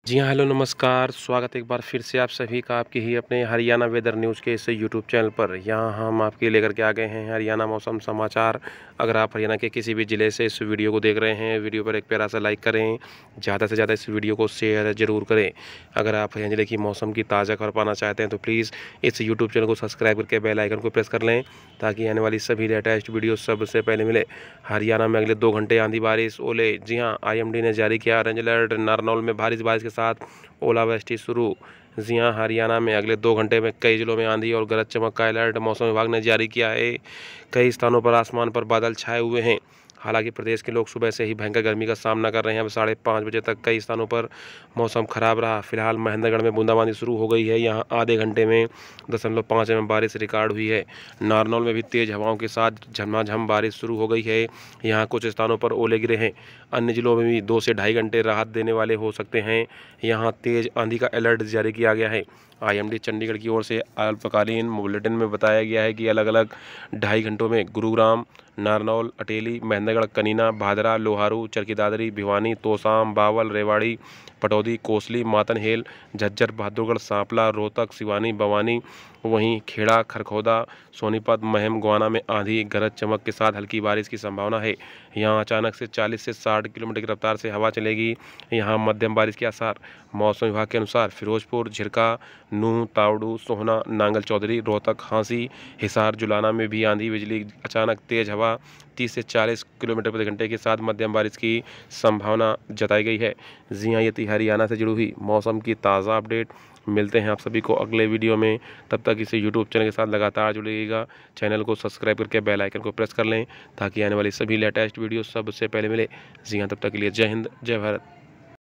जी हाँ, हेलो नमस्कार। स्वागत है एक बार फिर से आप सभी का आपके ही अपने हरियाणा वेदर न्यूज़ के इस यूट्यूब चैनल पर। यहाँ हम आपके लेकर के आ गए हैं हरियाणा मौसम समाचार। अगर आप हरियाणा के किसी भी ज़िले से इस वीडियो को देख रहे हैं, वीडियो पर एक प्यारा सा लाइक करें, ज़्यादा से ज़्यादा इस वीडियो को शेयर ज़रूर करें। अगर आप हरियाणा ज़िले की मौसम की ताज़ा खबर पाना चाहते हैं तो प्लीज़ इस यूट्यूब चैनल को सब्सक्राइब करके बेल आइकन को प्रेस कर लें, ताकि आने वाली सभी लेटेस्ट वीडियो सबसे पहले मिले। हरियाणा में अगले 2 घंटे आंधी बारिश ओले। जी हाँ, IMD ने जारी किया ऑरेंज अलर्ट। नारनौल में भारी बारिश के साथ ओलावृष्टि शुरू। जी हाँ, हरियाणा में अगले 2 घंटे में कई जिलों में आंधी और गरज चमक का अलर्ट मौसम विभाग ने जारी किया है। कई स्थानों पर आसमान पर बादल छाए हुए हैं। हालांकि प्रदेश के लोग सुबह से ही भयंकर गर्मी का सामना कर रहे हैं। अब 5:30 बजे तक कई स्थानों पर मौसम खराब रहा। फिलहाल महेंद्रगढ़ में बूंदाबांदी शुरू हो गई है। यहाँ आधे घंटे में 0.5 mm बारिश रिकॉर्ड हुई है। नारनौल में भी तेज़ हवाओं के साथ झमाझम बारिश शुरू हो गई है। यहाँ कुछ स्थानों पर ओले गिरे हैं। अन्य जिलों में भी 2 से ढाई घंटे राहत देने वाले हो सकते हैं। यहाँ तेज़ आंधी का अलर्ट जारी किया गया है। IMD चंडीगढ़ की ओर से अल्पकालीन बुलेटिन में बताया गया है कि अलग अलग 2.5 घंटों में गुरुग्राम, नारनौल, अटेली, महेंद्रगढ़, कनीना, भादरा, लोहारू, चरखी दादरी, भिवानी, तोसाम, बावल, रेवाड़ी, पटौदी, कोसली, मातनहेल, झज्जर, बहादुरगढ़, सांपला, रोहतक, सिवानी, बवानी, वहीं खेड़ा, खरखौदा, सोनीपत, महम, गोहाना में आंधी गरज चमक के साथ हल्की बारिश की संभावना है। यहाँ अचानक से 40 से 60 किलोमीटर की रफ्तार से हवा चलेगी। यहाँ मध्यम बारिश के आसार। मौसम विभाग के अनुसार फिरोजपुर, झिरका, नूह, तावड़ू, सोहना, नांगल चौधरी, रोहतक, हांसी, हिसार, जुलाना में भी आंधी बिजली अचानक तेज हवा 30 से 40 किलोमीटर प्रति घंटे के साथ मध्यम बारिश की संभावना जताई गई है। जी हाँ, ये थी हरियाणा से जुड़ी हुई मौसम की ताज़ा अपडेट। मिलते हैं आप सभी को अगले वीडियो में। तब तक इसे यूट्यूब चैनल के साथ लगातार जुड़िएगा। चैनल को सब्सक्राइब करके बेल आइकन को प्रेस कर लें, ताकि आने वाली सभी लेटेस्ट वीडियो सबसे पहले मिले। जी हाँ, तब तक के लिए जय हिंद, जय भारत।